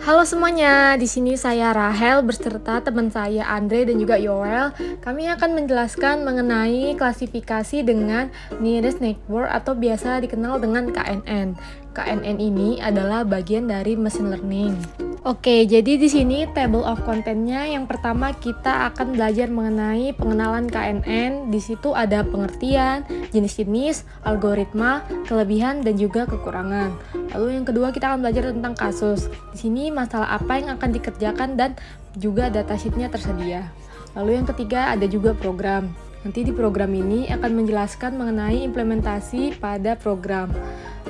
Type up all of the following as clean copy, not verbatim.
Halo semuanya, di sini saya Rahel beserta teman saya Andre dan juga Yoel. Kami akan menjelaskan mengenai klasifikasi dengan nearest neighbor atau biasa dikenal dengan KNN. KNN ini adalah bagian dari machine learning. Oke, jadi di sini table of content-nya yang pertama kita akan belajar mengenai pengenalan KNN. Di situ ada pengertian, jenis-jenis, algoritma, kelebihan dan juga kekurangan. Lalu yang kedua kita akan belajar tentang kasus. Di sini masalah apa yang akan dikerjakan dan juga datasheet-nya tersedia. Lalu yang ketiga ada juga program. Nanti di program ini akan menjelaskan mengenai implementasi pada program.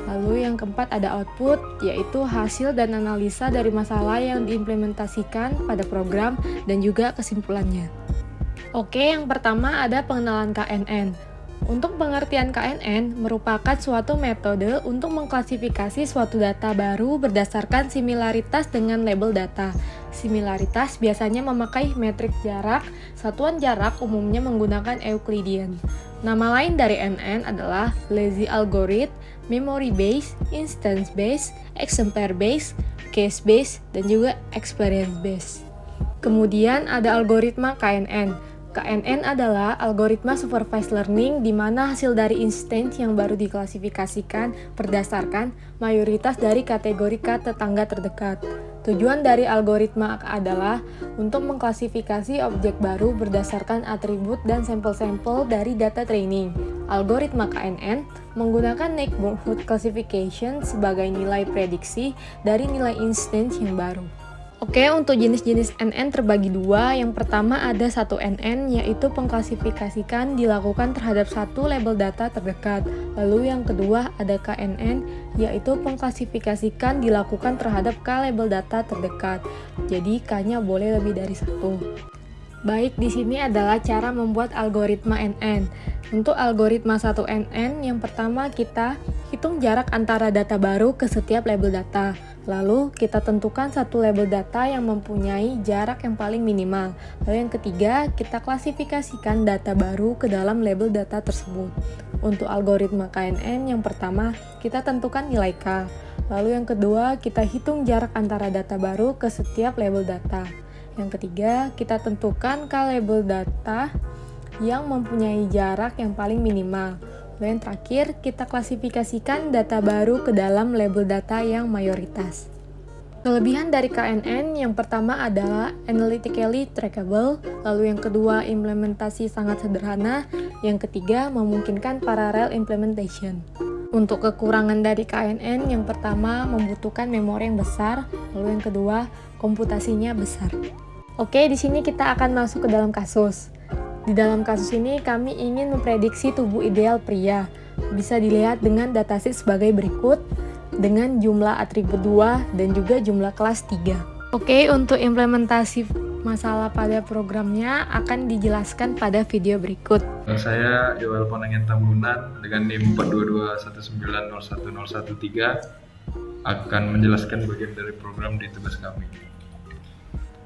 Lalu yang keempat ada output, yaitu hasil dan analisa dari masalah yang diimplementasikan pada program dan juga kesimpulannya. Oke, yang pertama ada pengenalan KNN. Untuk pengertian KNN merupakan suatu metode untuk mengklasifikasi suatu data baru berdasarkan similaritas dengan label data. Similaritas biasanya memakai metrik jarak, satuan jarak umumnya menggunakan Euclidean. Nama lain dari NN adalah lazy algorithm, memory based, instance based, exemplar based, case based, dan juga experience based. Kemudian ada algoritma KNN. KNN adalah algoritma supervised learning di mana hasil dari instance yang baru diklasifikasikan berdasarkan mayoritas dari kategori tetangga terdekat. Tujuan dari algoritma adalah untuk mengklasifikasi objek baru berdasarkan atribut dan sampel-sampel dari data training. Algoritma KNN menggunakan neighborhood classification sebagai nilai prediksi dari nilai instance yang baru. Oke, untuk jenis-jenis NN terbagi dua. Yang pertama ada satu NN, yaitu pengklasifikasikan dilakukan terhadap satu label data terdekat. Lalu yang kedua ada KNN, yaitu pengklasifikasikan dilakukan terhadap K label data terdekat. Jadi K-nya boleh lebih dari satu. Baik, di sini adalah cara membuat algoritma NN. Untuk algoritma 1NN, yang pertama kita hitung jarak antara data baru ke setiap label data. Lalu kita tentukan satu label data yang mempunyai jarak yang paling minimal. Lalu yang ketiga, kita klasifikasikan data baru ke dalam label data tersebut. Untuk algoritma KNN, yang pertama kita tentukan nilai K. Lalu yang kedua, kita hitung jarak antara data baru ke setiap label data. Yang ketiga, kita tentukan K label data yang mempunyai jarak yang paling minimal. Lalu yang terakhir, kita klasifikasikan data baru ke dalam label data yang mayoritas. Kelebihan dari KNN yang pertama adalah analytically trackable, lalu yang kedua implementasi sangat sederhana, yang ketiga memungkinkan parallel implementation. Untuk kekurangan dari KNN yang pertama membutuhkan memori yang besar, lalu yang kedua komputasinya besar. Oke, di sini kita akan masuk ke dalam kasus. Di dalam kasus ini kami ingin memprediksi tubuh ideal pria. Bisa dilihat dengan dataset sebagai berikut dengan jumlah atribut 2 dan juga jumlah kelas 3. Oke, untuk implementasi masalah pada programnya akan dijelaskan pada video berikut. Saya Yoel Ponangen Tambunan dengan NIM 42219010113 akan menjelaskan bagian dari program di tugas kami.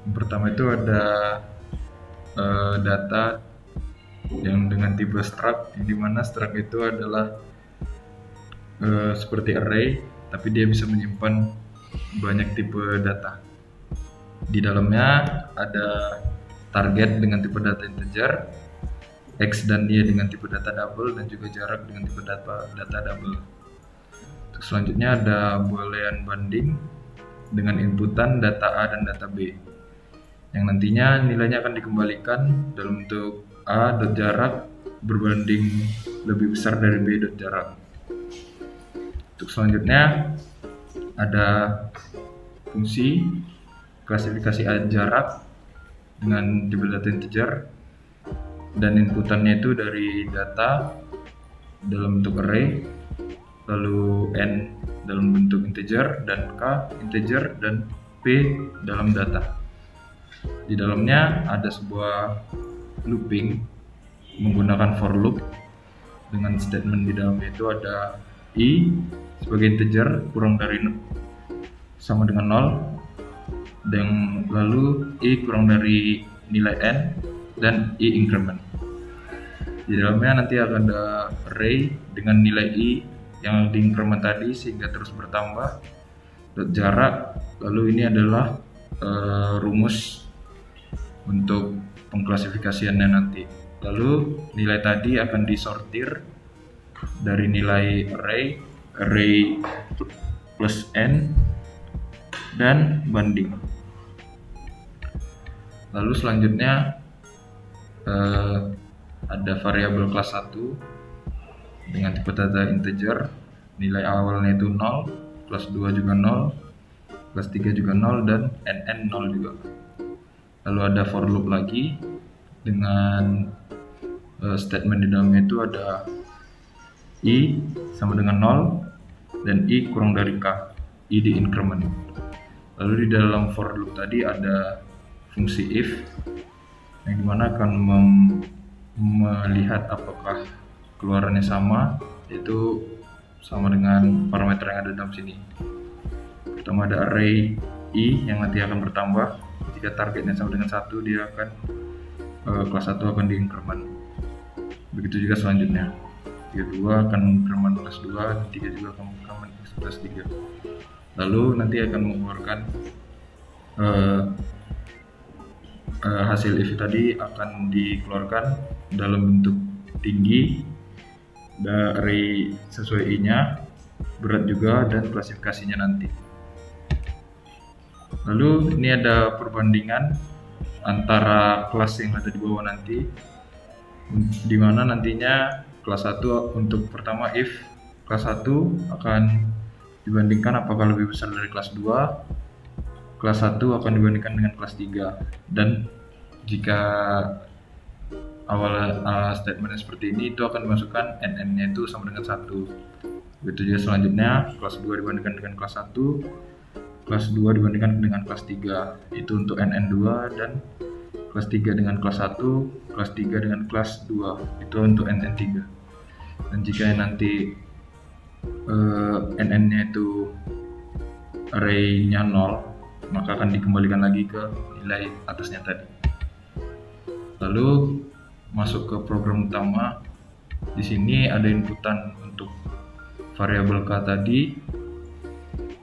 Yang pertama itu ada data yang dengan tipe struct, di mana struct itu adalah seperti array, tapi dia bisa menyimpan banyak tipe data. Di dalamnya ada target dengan tipe data integer, X dan Y dengan tipe data double, dan juga jarak dengan tipe data double. Terus selanjutnya ada boolean banding dengan inputan data A dan data B, yang nantinya nilainya akan dikembalikan dalam bentuk A dot jarak berbanding lebih besar dari B dot jarak. Untuk selanjutnya ada fungsi klasifikasi A jarak dengan tipe data integer, dan inputannya itu dari data dalam bentuk array, lalu N dalam bentuk integer, dan K integer, dan P dalam data. Di dalamnya ada sebuah looping menggunakan for loop dengan statement di dalamnya itu ada I sebagai integer kurang dari sama dengan 0, dan lalu I kurang dari nilai N, dan I increment. Di dalamnya nanti akan ada array dengan nilai I yang di increment tadi sehingga terus bertambah, jarak. Lalu ini adalah rumus untuk pengklasifikasiannya nanti. Lalu nilai tadi akan disortir dari nilai array plus n, dan banding. Lalu selanjutnya ada variabel kelas 1 dengan tipe data integer, nilai awalnya itu 0, kelas 2 juga 0, kelas 3 juga 0, dan nn 0 juga. Lalu ada for loop lagi dengan statement di dalamnya itu ada i sama dengan 0 dan i kurang dari k, i di increment. Lalu di dalam for loop tadi ada fungsi if yang dimana akan melihat apakah keluarannya sama, yaitu sama dengan parameter yang ada dalam sini. Pertama ada array i yang nanti akan bertambah. Jika targetnya sama dengan 1, dia akan kelas 1 akan di increment. Begitu juga selanjutnya. 32 akan increment kelas 2, dan 3 juga akan increment kelas 3. Lalu nanti akan mengeluarkan hasil if tadi akan dikeluarkan dalam bentuk tinggi dari sesuai i-nya, berat juga, dan klasifikasinya nanti. Lalu ini ada perbandingan antara kelas yang ada di bawah nanti, di mana nantinya kelas 1 untuk pertama if kelas 1 akan dibandingkan apakah lebih besar dari kelas 2, kelas 1 akan dibandingkan dengan kelas 3, dan jika awal statementnya seperti ini, itu akan dimasukkan nn-nya itu sama dengan 1. Begitu juga selanjutnya, kelas 2 dibandingkan dengan kelas 1, kelas 2 dibandingkan dengan kelas 3, itu untuk nn2, dan kelas 3 dengan kelas 1, kelas 3 dengan kelas 2, itu untuk nn3. Dan jika nanti nn-nya itu array-nya 0, maka akan dikembalikan lagi ke nilai atasnya tadi. Lalu masuk ke program utama. Di sini ada inputan untuk variabel k tadi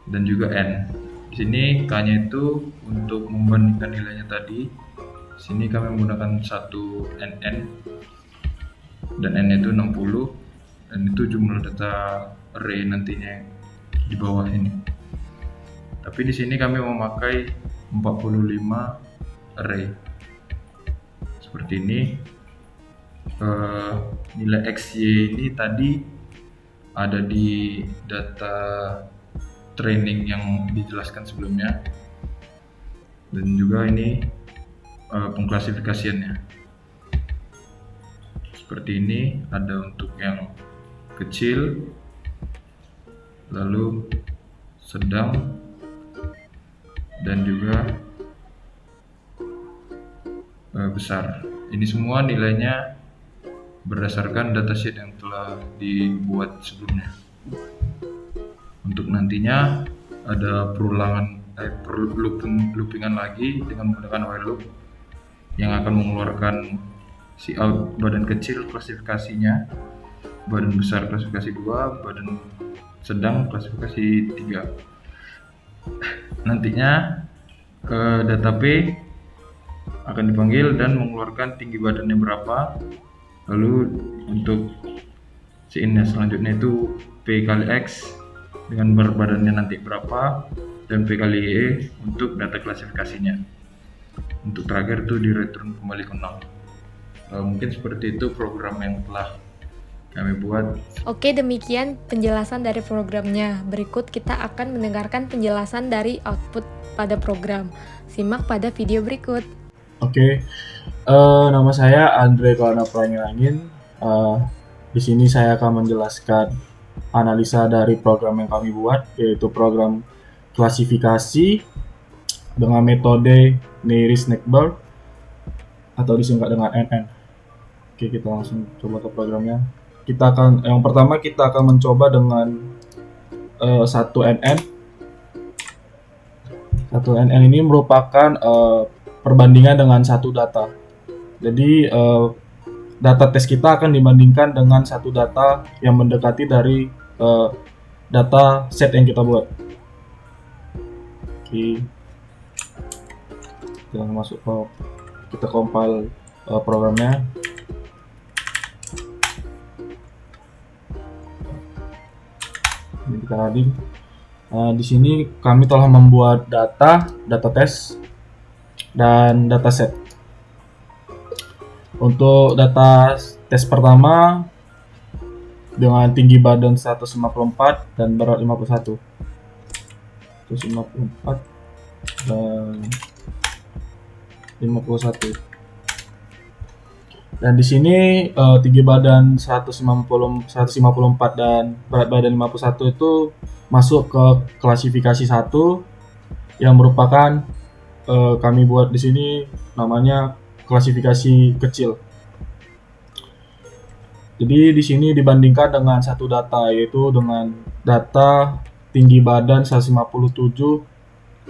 dan juga n. Di sini k-nya itu untuk membandingkan nilainya tadi. Di sini kami menggunakan satu nn dan n itu 60, dan itu jumlah data array nantinya di bawah ini. Tapi di sini kami memakai 45 array seperti ini. Nilai xy ini tadi ada di data training yang dijelaskan sebelumnya, dan juga ini pengklasifikasiannya seperti ini. Ada untuk yang kecil, lalu sedang, dan juga besar. Ini semua nilainya berdasarkan datasheet yang telah dibuat sebelumnya. Untuk nantinya ada perulangan loopingan lagi dengan menggunakan while loop yang akan mengeluarkan si out badan kecil klasifikasinya, badan besar klasifikasi 2, badan sedang klasifikasi 3. Nantinya data P akan dipanggil dan mengeluarkan tinggi badannya berapa. Lalu untuk si in selanjutnya itu P kali X dengan berat badannya nanti berapa, dan P kali Y untuk data klasifikasinya. Untuk terakhir itu di return kembali ke 0. Mungkin seperti itu program yang telah kami buat. Oke, demikian penjelasan dari programnya. Berikut kita akan mendengarkan penjelasan dari output pada program. Simak pada video berikut. Oke, nama saya Andre Kelana Pranyangin. Di sini saya akan menjelaskan analisa dari program yang kami buat, yaitu program klasifikasi dengan metode Nearest Neighbor atau disingkat dengan NN. Oke, kita langsung coba ke programnya. Yang pertama kita akan mencoba dengan satu NN. Satu NN ini merupakan perbandingan dengan satu data. Jadi data tes kita akan dibandingkan dengan satu data yang mendekati dari data set yang kita buat. Oke, kita masuk ke kita compile programnya. Ini kita running. Di sini kami telah membuat data test dan dataset. Untuk data tes pertama dengan tinggi badan 154 dan berat 51. 154 dan 51. Dan di sini tinggi badan 154 dan berat badan 51 itu masuk ke klasifikasi 1 yang merupakan kami buat di sini namanya klasifikasi kecil. Jadi di sini dibandingkan dengan satu data, yaitu dengan data tinggi badan 157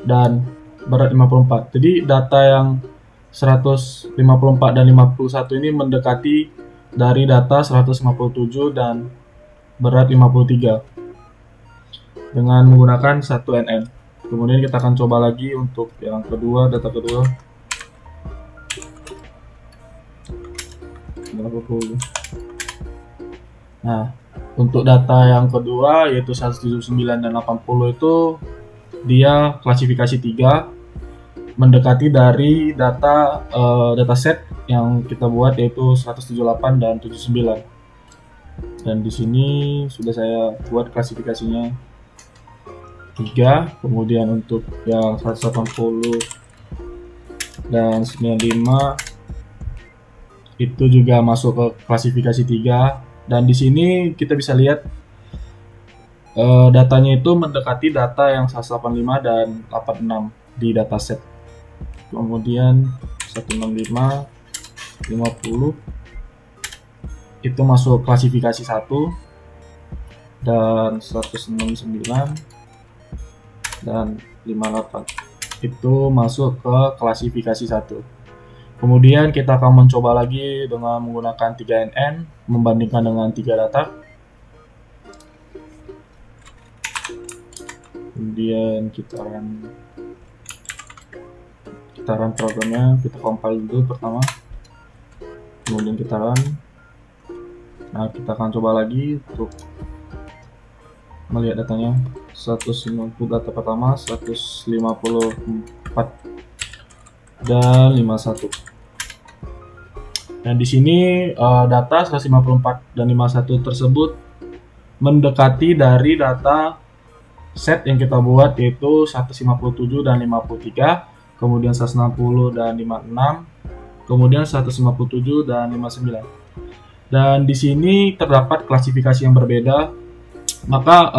dan berat 54. Jadi data yang 154 dan 51 ini mendekati dari data 157 dan berat 53 dengan menggunakan 1NN. Kemudian kita akan coba lagi untuk yang kedua, data kedua. Nah, untuk data yang kedua yaitu 179 dan 80 itu dia klasifikasi 3, mendekati dari data dataset yang kita buat yaitu 178 dan 79. Dan di sini sudah saya buat klasifikasinya 3. Kemudian untuk yang 180 dan 95 itu juga masuk ke klasifikasi 3. Dan di sini kita bisa lihat datanya itu mendekati data yang 185 dan 86 di dataset. Kemudian 165, 50 itu masuk klasifikasi 1 dan 169 dan 58 itu masuk ke klasifikasi 1. Kemudian kita akan mencoba lagi dengan menggunakan 3NN membandingkan dengan 3 data. Kemudian kita run programnya, kita compile dulu pertama. Kemudian kita run. Nah, kita akan coba lagi untuk melihat datanya. 150 data pertama, 154 dan 51. Dan di sini data 154 dan 51 tersebut mendekati dari data set yang kita buat yaitu 157 dan 53, kemudian 160 dan 56, kemudian 157 dan 59. Dan di sini terdapat klasifikasi yang berbeda. Maka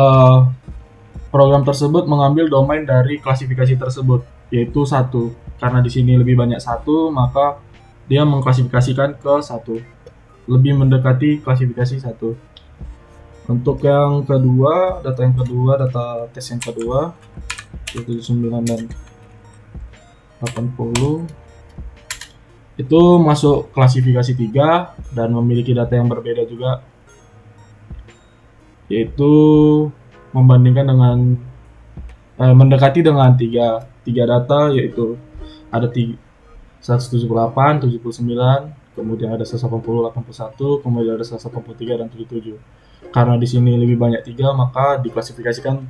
program tersebut mengambil domain dari klasifikasi tersebut yaitu 1. Karena di sini lebih banyak 1, maka dia mengklasifikasikan ke 1. Lebih mendekati klasifikasi 1. Untuk yang kedua, data tes yang kedua, 79 dan 80 itu masuk klasifikasi 3 dan memiliki data yang berbeda juga, yaitu membandingkan dengan mendekati dengan 3 data, yaitu ada 178, 79, kemudian ada 180, 81, kemudian ada 183 dan 77. Karena di sini lebih banyak 3, maka diklasifikasikan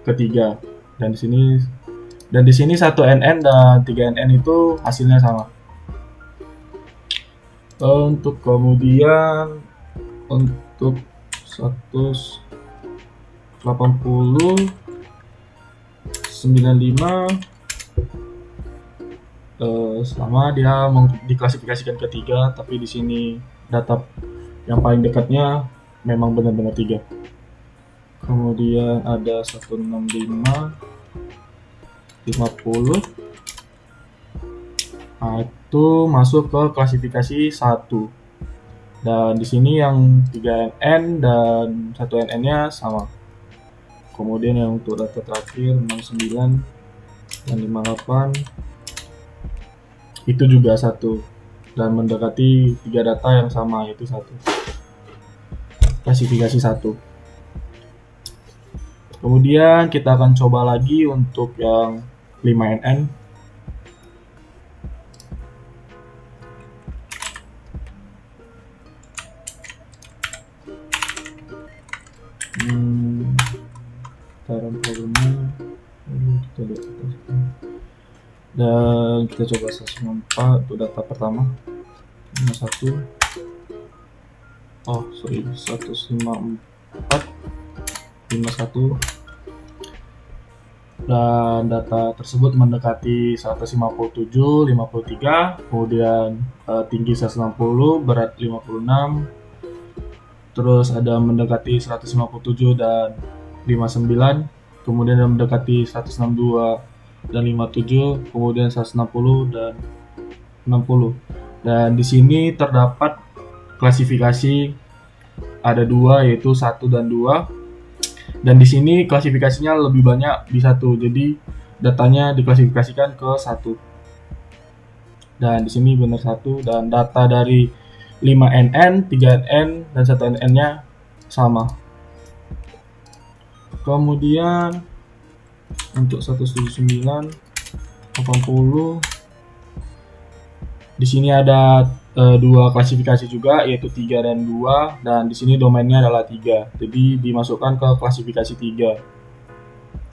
ke 3. Dan di sini 1NN dan 3NN itu hasilnya sama. Untuk kemudian untuk 180, 95 sama dia diklasifikasikan ke 3, tapi di sini data yang paling dekatnya memang benar-benar 3. Kemudian ada 165, 50. Nah, itu masuk ke klasifikasi 1. Dan di sini yang 3NN dan 1NN-nya sama. Kemudian yang untuk data terakhir 69 dan 58 itu juga 1 dan mendekati 3 data yang sama yaitu 1. Klasifikasi 1. Kemudian kita akan coba lagi untuk yang 5NN. Taruh programnya, lalu kita lihat dan kita coba 194 untuk data pertama. 51 154 51, dan data tersebut mendekati 157, 53, kemudian tinggi 160, berat 56, terus ada mendekati 157 dan 59, kemudian ada mendekati 162 dan 57, kemudian 160 dan 60. Dan di sini terdapat klasifikasi ada 2, yaitu 1 dan 2. Dan di sini klasifikasinya lebih banyak di 1. Jadi datanya diklasifikasikan ke 1. Dan di sini benar 1, dan data dari 5NN, 3NN, dan 1NN-nya sama. Kemudian untuk 179, 80, di sini ada 2 klasifikasi juga, yaitu 3 dan 2, dan di sini domainnya adalah 3. Jadi dimasukkan ke klasifikasi 3.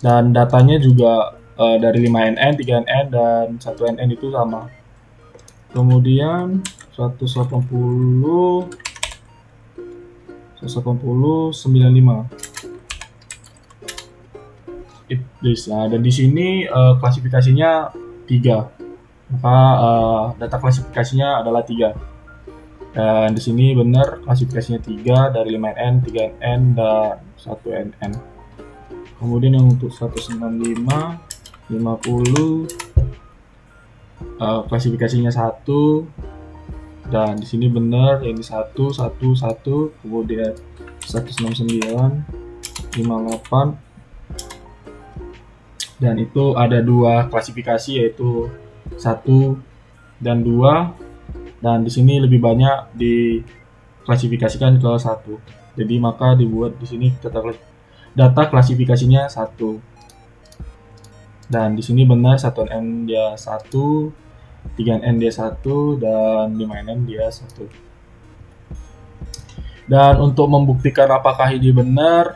Dan datanya juga dari 5NN, 3NN, dan 1NN itu sama. Kemudian 180, 95. Nah, dan di sini klasifikasinya 3. Maka data klasifikasinya adalah 3. Dan di sini benar klasifikasinya 3 dari 5NN, 3NN, dan 1NN. Kemudian yang untuk 195, 50, klasifikasinya 1, dan di sini benar ini 1, 1, 1, kemudian 169, 58, dan itu ada 2 klasifikasi, yaitu 1 dan 2, dan di sini lebih banyak diklasifikasikan ke 1. Jadi maka dibuat di sini data klasifikasinya 1. Dan di sini benar 1NN dia 1, 3NN dia 1, dan 5NN dia 1. Dan untuk membuktikan apakah ini benar,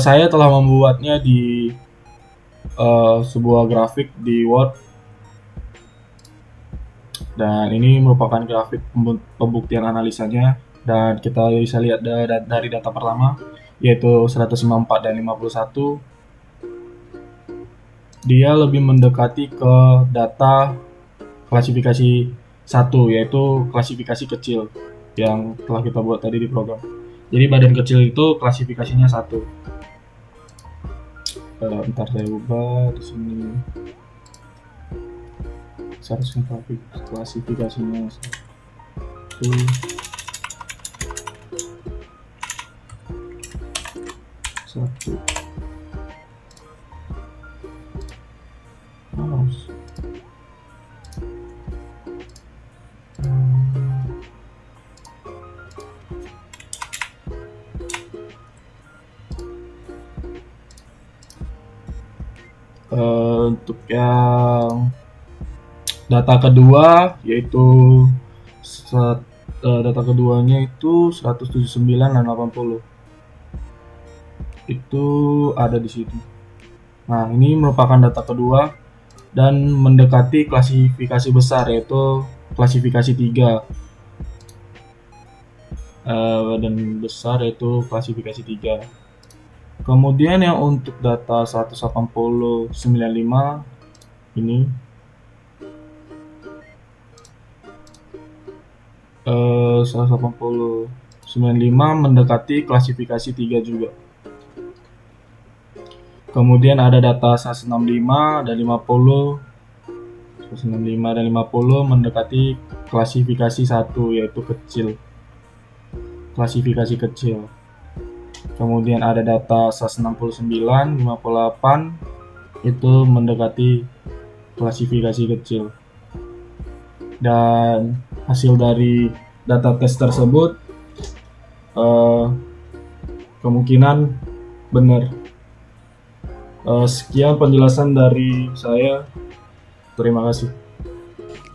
saya telah membuatnya di sebuah grafik di Word, dan ini merupakan grafik pembuktian analisanya, dan kita bisa lihat dari data pertama, yaitu 194 dan 51, dia lebih mendekati ke data klasifikasi 1, yaitu klasifikasi kecil yang telah kita buat tadi di program. Jadi badan kecil itu klasifikasinya 1. Ntar saya ubah di sini. Seharusnya klasifikasinya 1. Untuk yang data kedua, yaitu data keduanya itu 179 dan 80, itu ada di situ. Nah, ini merupakan data kedua dan mendekati klasifikasi besar, yaitu klasifikasi 3. Dan besar yaitu klasifikasi 3. Kemudian yang untuk data 180, 95 ini 180, 95 mendekati klasifikasi 3 juga. Kemudian ada data 165 dan 50. 165 dan 50 mendekati klasifikasi 1, yaitu kecil. Klasifikasi kecil. Kemudian ada data 169, 58, itu mendekati klasifikasi kecil. Dan hasil dari data tes tersebut kemungkinan Benar. Sekian penjelasan dari saya. Terima kasih.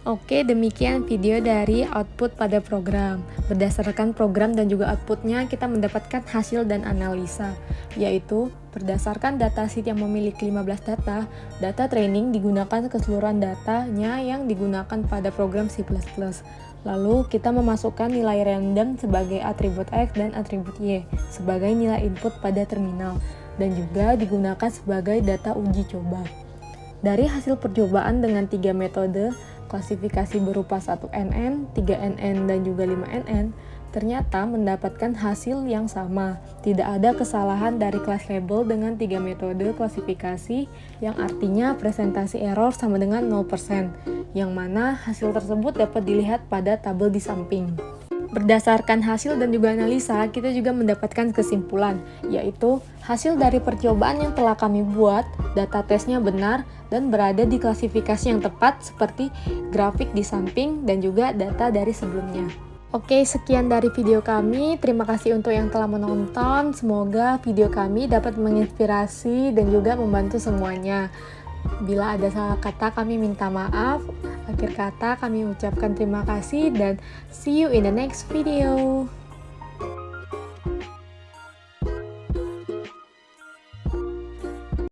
Oke, demikian video dari output pada program. Berdasarkan program dan juga outputnya, kita mendapatkan hasil dan analisa, yaitu berdasarkan datasheet yang memiliki 15 data training digunakan keseluruhan datanya yang digunakan pada program C++. Lalu kita memasukkan nilai random sebagai atribut X dan atribut Y sebagai nilai input pada terminal, dan juga digunakan sebagai data uji coba. Dari hasil percobaan dengan 3 metode, klasifikasi berupa 1NN, 3NN, dan juga 5NN, ternyata mendapatkan hasil yang sama. Tidak ada kesalahan dari kelas label dengan 3 metode klasifikasi, yang artinya presentasi error sama dengan 0%, yang mana hasil tersebut dapat dilihat pada tabel di samping. Berdasarkan hasil dan juga analisa, kita juga mendapatkan kesimpulan, yaitu hasil dari percobaan yang telah kami buat, data tesnya benar dan berada di klasifikasi yang tepat seperti grafik di samping dan juga data dari sebelumnya. Oke, sekian dari video kami. Terima kasih untuk yang telah menonton. Semoga video kami dapat menginspirasi dan juga membantu semuanya. Bila ada salah kata, kami minta maaf. Akhir kata, kami ucapkan terima kasih dan see you in the next video.